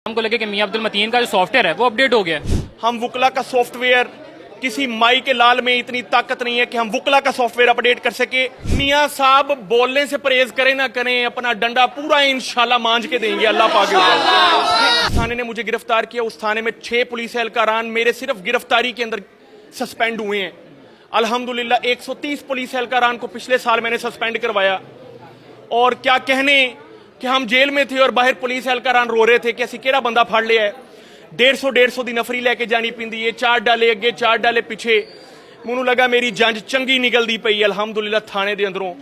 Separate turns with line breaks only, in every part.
हमको लगे कि मियां अब्दुल मतीन का जो सॉफ्टवेयर है वो अपडेट हो गया है।
हम वुकला का सॉफ्टवेयर, किसी माई के लाल में इतनी ताकत नहीं है कि हम वुकला का सॉफ्टवेयर अपडेट कर सके। मियां साहब बोलने से परहेज करें ना करें, अपना डंडा पूरा इंशाल्लाह मांझ के देंगे अल्लाह पाक। थाने ने मुझे गिरफ्तार किया, उस थाने में 6 पुलिस एहलकारान मेरे सिर्फ गिरफ्तारी के अंदर सस्पेंड हुए हैं। अल्हम्दुलिल्लाह 130 पुलिस एहलकारान को पिछले साल मैंने सस्पेंड करवाया। और क्या कहने कि हम जेल में थे और बाहर पुलिस एहलकारान रो रहे थे कि असी केड़ा बंदा फड़ लिया है। 150 दी नफरी लेके जानी पिंदी है, 4 डाले अगे 4 डाले पिछे। मैनू लगा मेरी जंज चंगी निकलती पई। अल्हम्दुलिल्लाह थाने दे अंदरों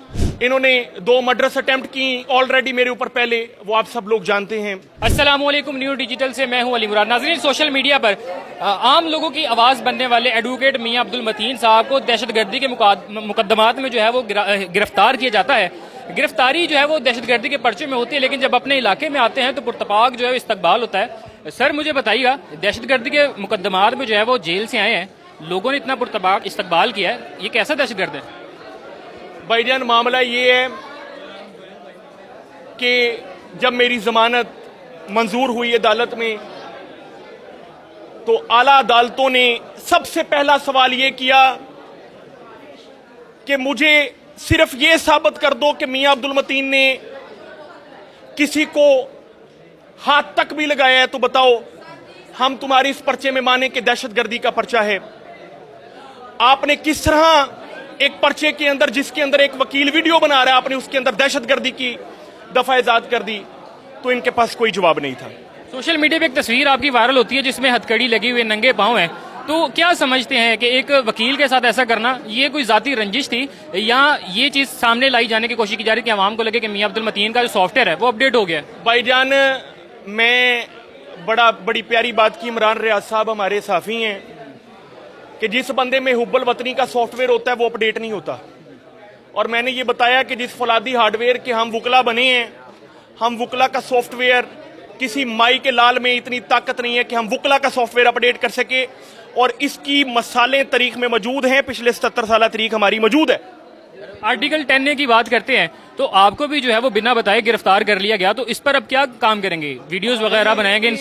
इन्होंने 2 मर्डर्स अटेम्प्ट की ऑलरेडी मेरे ऊपर पहले, वो आप सब लोग जानते हैं।
अस्सलाम वालेकुम, न्यू डिजिटल से मैं हूं अली मुराद। नाज़रीन, सोशल मीडिया पर आम लोगों की आवाज़ बनने वाले एडवोकेट मियां अब्दुल मतीन साहब को दहशतगर्दी के मुकदमात में जो है वो गिरफ्तार किया जाता है। गिरफ्तारी जो है वो दहशतगर्दी के पर्चे में होती है, लेकिन जब अपने इलाके में आते हैं तो पुरतपाक जो है इस्तकबाल होता है। सर मुझे बताइएगा, दहशतगर्दी के मुकदमात में जो है वो जेल से आए हैं, लोगों ने इतना पुरतपाक इस्तकबाल किया है, ये कैसा दहशतगर्द है?
भाईजान मामला ये है कि जब मेरी जमानत मंजूर हुई अदालत में तो आला अदालतों ने सबसे पहला सवाल ये किया कि मुझे सिर्फ ये साबित कर दो कि मियां अब्दुल मतीन ने किसी को हाथ तक भी लगाया है तो बताओ, हम तुम्हारी इस पर्चे में माने कि दहशतगर्दी का पर्चा है। आपने किस तरह एक पर्चे के अंदर, जिसके अंदर एक वकील वीडियो बना रहा है, आपने उसके अंदर दहशतगर्दी की दफा इजाद कर दी? तो इनके पास कोई जवाब नहीं था।
सोशल मीडिया पे एक तस्वीर आपकी वायरल होती है जिसमें हथकड़ी लगी हुई नंगे पांव है, तो क्या समझते हैं कि एक वकील के साथ ऐसा करना ये कोई जाती रंजिश थी या ये चीज सामने लाई जाने की कोशिश की जा रही थी कि आवाम को लगे कि मियां अब्दुल मतीन का जो सॉफ्टवेयर है वो अपडेट हो गया?
भाईजान मैं बड़ी प्यारी बात की, इमरान रियाज साहब हमारे साफी हैं कि जिस बंदे में हुब्बुल वतनी का सॉफ्टवेयर होता है वो अपडेट नहीं होता। और मैंने ये बताया कि जिस फौलादी हार्डवेयर के हम वुकला बने हैं, हम वुकला का सॉफ्टवेयर, किसी माई के लाल में इतनी ताकत नहीं है कि हम वुकला का सॉफ्टवेयर अपडेट कर सके। और इसकी मसालें तारीख में मौजूद हैं, पिछले 77 साल तारीख हमारी मौजूद है।
आर्टिकल 10A की बात करते हैं तो आपको भी जो है वो बिना बताए गिरफ्तार कर लिया गया, तो इस पर अब क्या काम करेंगे? वीडियोस वगैरह बनाएंगे?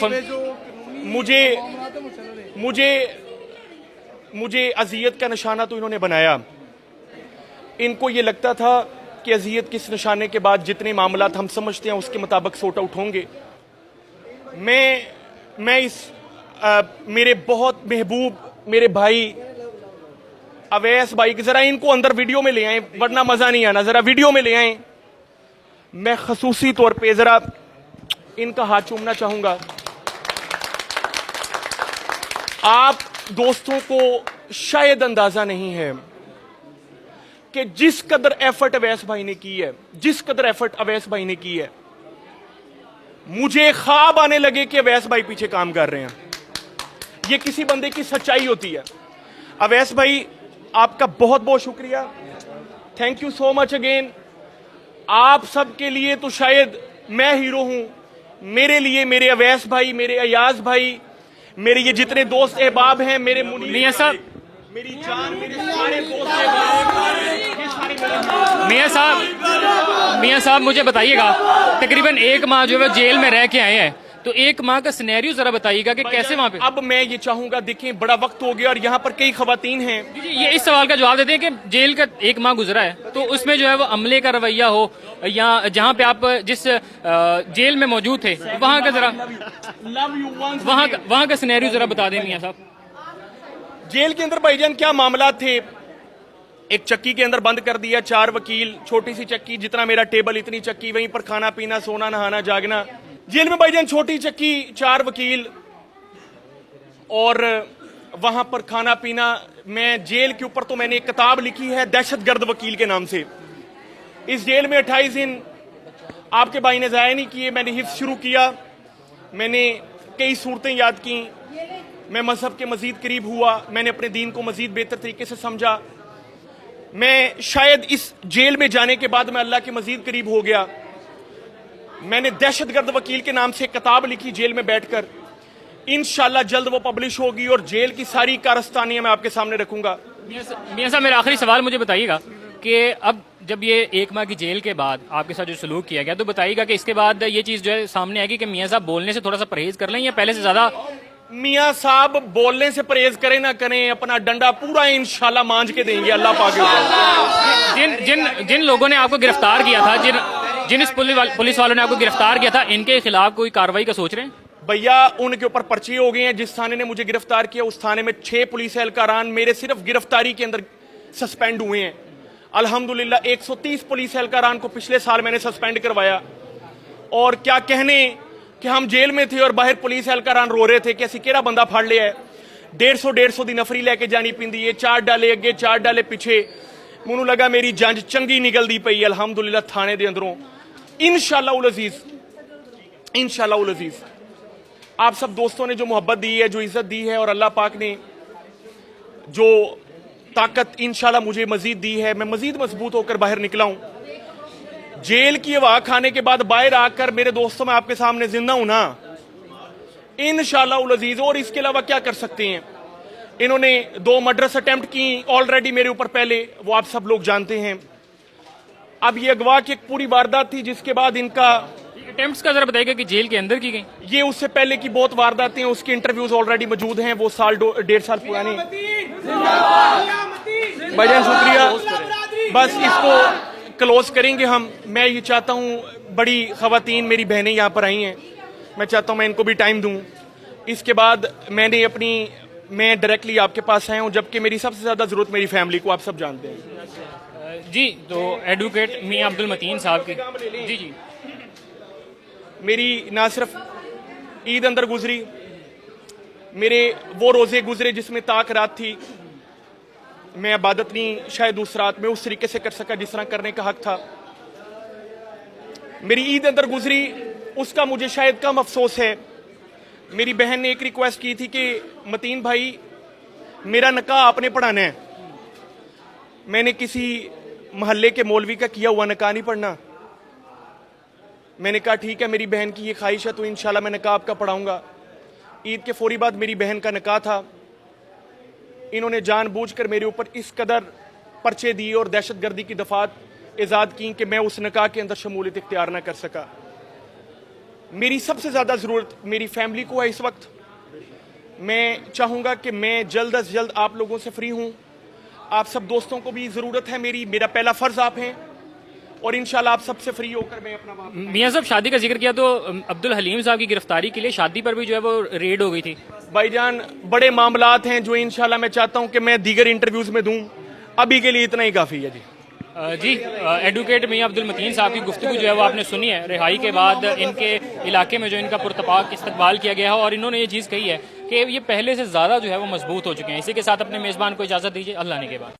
मुझे अजियत का निशाना तो इन्होंने बनाया। इनको ये लगता था कि अजियत किस निशाने के बाद जितने मामलात हम समझते हैं उसके मुताबिक सोर्ट आउट होंगे। मैं मेरे बहुत महबूब मेरे भाई अवैस भाई, जरा इनको अंदर वीडियो में ले आए वरना मजा नहीं आना, जरा वीडियो में ले आए। मैं खसूसी तौर पे जरा इनका हाथ चूमना चाहूंगा। आप दोस्तों को शायद अंदाजा नहीं है कि जिस कदर एफर्ट अवैस भाई ने की है, जिस कदर एफर्ट अवैस भाई ने की है, मुझे ख्वाब आने लगे कि अवैस भाई पीछे काम कर रहे हैं। ये किसी बंदे की सच्चाई होती है। अवैस भाई आपका बहुत बहुत शुक्रिया, thank you so much again. आप सब के लिए तो शायद मैं हीरो हूं, मेरे लिए मेरे अवैस भाई, मेरे अयाज भाई, मेरे ये जितने दोस्त अहबाब हैं, मेरे
मियां साहब,
मेरी जान, मेरे सारे दोस्त अहबाब, ये सारे
मियां साहब मुझे बताइएगा, तकरीबन 1 माह जो है जेल में रह के आए हैं, तो 1 माह का सिनेरियो जरा बताइएगा कि कैसे वहां पे।
अब मैं ये चाहूंगा, देखें बड़ा वक्त हो गया और यहाँ पर कई खवातीन हैं।
ये इस सवाल का जवाब देते हैं कि जेल का 1 माह गुजरा है, तो उसमें जो है वो अमले का रवैया हो या जहाँ पे आप जिस जेल में मौजूद थे वहाँ का जरा वहाँ का सिनेरियो जरा बता दें मियां साहब।
जेल के अंदर भाईजान क्या मामला थे, एक चक्की के अंदर बंद कर दिया, 4 वकील, छोटी सी चक्की, जितना मेरा टेबल इतनी चक्की, वहीं पर खाना पीना, सोना नहाना जागना। जेल में भाईजान छोटी चक्की, 4 वकील और वहां पर खाना पीना। मैं जेल के ऊपर तो मैंने एक किताब लिखी है दहशतगर्द वकील के नाम से। इस जेल में 28 दिन आपके भाई ने जाया नहीं किए, मैंने हिफ्ज़ शुरू किया, मैंने कई सूरतें याद की, मैं मजहब के मजीद करीब हुआ, मैंने अपने दीन को मजीद बेहतर तरीके से समझा। मैं शायद इस जेल में जाने के बाद मैं अल्लाह के मजीद करीब हो गया। मैंने दहशतगर्द वकील के नाम से किताब लिखी जेल में बैठकर, इंशाल्लाह जल्द वो पब्लिश होगी और जेल की सारी कारस्तानियां मैं आपके सामने रखूंगा।
मियां साहब मेरा आखिरी सवाल मुझे बताइएगा कि अब जब ये 1 माह की जेल के बाद आपके साथ जो सलूक किया गया, तो बताइएगा कि इसके बाद ये चीज़ जो है सामने आएगी कि मियाँ साहब बोलने से थोड़ा सा परहेज कर लें या पहले से ज़्यादा?
मियाँ साहब बोलने से परहेज करें ना करें, अपना डंडा पूरा इंशाल्लाह मांझ के देंगे अल्लाह पाक के ऊपर।
जिन जिन जिन लोगों ने आपको गिरफ्तार किया था, जिन इस पुलिस वालों ने आपको गिरफ्तार किया था, इनके खिलाफ कोई कार्रवाई का सोच रहे हैं?
भैया उनके ऊपर पर्चे हो गए हैं। जिस थाने ने मुझे गिरफ्तार किया उस थाने में 6 पुलिस एहलकारान मेरे सिर्फ गिरफ्तारी के अंदर सस्पेंड हुए हैं। अल्हम्दुलिल्लाह 130 पुलिस एहलकारान को पिछले साल मैंने सस्पेंड करवाया। और क्या कहने कि हम जेल में थे और बाहर पुलिस एहलकारान रो रहे थे कि असि केड़ा बंदा फड़ लिया है। 150 दी नफरी लेके जानी पिंदी है, 4 डाले अगे 4 डाले पिछे। मैनू लगा मेरी जंज चंगी निकलती पई अल्हम्दुलिल्लाह थाने दे अंदरों। इंशाअल्लाह उल अजीज, इंशाअल्लाह उल अजीज आप सब दोस्तों ने जो मोहब्बत दी है, जो इज्जत दी है, और अल्लाह पाक ने जो ताकत इंशाल्लाह मुझे मजीद दी है, मैं मजीद मजबूत होकर बाहर निकला हूं। जेल की हवा खाने के बाद बाहर आकर मेरे दोस्तों में आपके सामने जिंदा हूं ना, इंशाल्लाह उल अजीज। और इसके अलावा क्या कर सकते हैं? इन्होंने 2 मर्डर्स अटेम्प्ट की ऑलरेडी मेरे ऊपर पहले, वो आप सब लोग जानते हैं। अब ये अगवा की एक पूरी वारदात थी जिसके बाद इनका
अटेम्प्ट्स का जरा बताइएगा कि जेल के अंदर की गई?
ये उससे पहले की बहुत वारदातें हैं, उसके इंटरव्यूज ऑलरेडी मौजूद हैं। वो साल 1.5 साल पुराने। भाईजान शुक्रिया, बस इसको क्लोज करेंगे हम। मैं ये चाहता हूं, बड़ी खवातीन मेरी बहनें यहाँ पर आई हैं, मैं चाहता हूं मैं इनको भी टाइम दूं। इसके बाद मैं डायरेक्टली आपके पास आया हूं, जबकि मेरी सबसे ज्यादा जरूरत मेरी फैमिली को, आप सब जानते हैं।
जी, तो एडवोकेट मियां अब्दुल मतीन साहब की, जी जी,
मेरी ना सिर्फ ईद अंदर गुजरी, मेरे वो रोजे गुजरे जिसमें ताक रात थी। मैं इबादत नहीं शायद उस रात में उस तरीके से कर सका जिस तरह करने का हक था। मेरी ईद अंदर गुजरी, उसका मुझे शायद कम अफसोस है। मेरी बहन ने एक रिक्वेस्ट की थी कि मतीन भाई मेरा निकाह आपने पढ़ाना है। मैंने किसी मोहल्ले के मौलवी का किया हुआ निकाह नहीं पढ़ना। मैंने कहा ठीक है, मेरी बहन की ये ख्वाहिश है तो इंशाल्लाह मैं निकाह आपका पढ़ाऊंगा। ईद के फौरी बाद मेरी बहन का निकाह था। इन्होंने जानबूझकर मेरे ऊपर इस कदर पर्चे दिए और दहशतगर्दी की दफात इजाद की कि मैं उस निकाह के अंदर शमूलियत इख्तियार ना कर सका। मेरी सबसे ज्यादा जरूरत मेरी फैमिली को है इस वक्त। मैं चाहूंगा कि मैं जल्द अज जल्द आप लोगों से फ्री हूं। आप सब दोस्तों को भी जरूरत है मेरी, मेरा पहला फर्ज आप हैं, और इंशाल्लाह आप सबसे फ्री होकर मैं अपना
मियां साहब शादी का जिक्र किया तो अब्दुल हलीम साहब की गिरफ्तारी के लिए शादी पर भी जो है वो रेड हो गई थी।
भाईजान बड़े मामलात हैं जो इंशाल्लाह मैं चाहता हूं कि मैं दीगर इंटरव्यूज में दूं। अभी के लिए इतना ही काफी है। जी
एडवोकेट मियां अब्दुल मतीन साहब की गुफ्तगू जो है वो आपने सुनी है। रिहाई के बाद इनके इलाके में जो इनका पुरतपाक इस्तकबाल किया गया है और इन्होंने ये चीज़ कही है कि ये पहले से ज़्यादा जो है वो मजबूत हो चुके हैं। इसी के साथ अपने मेज़बान को इजाज़त दीजिए, अल्लाह ने के बाद।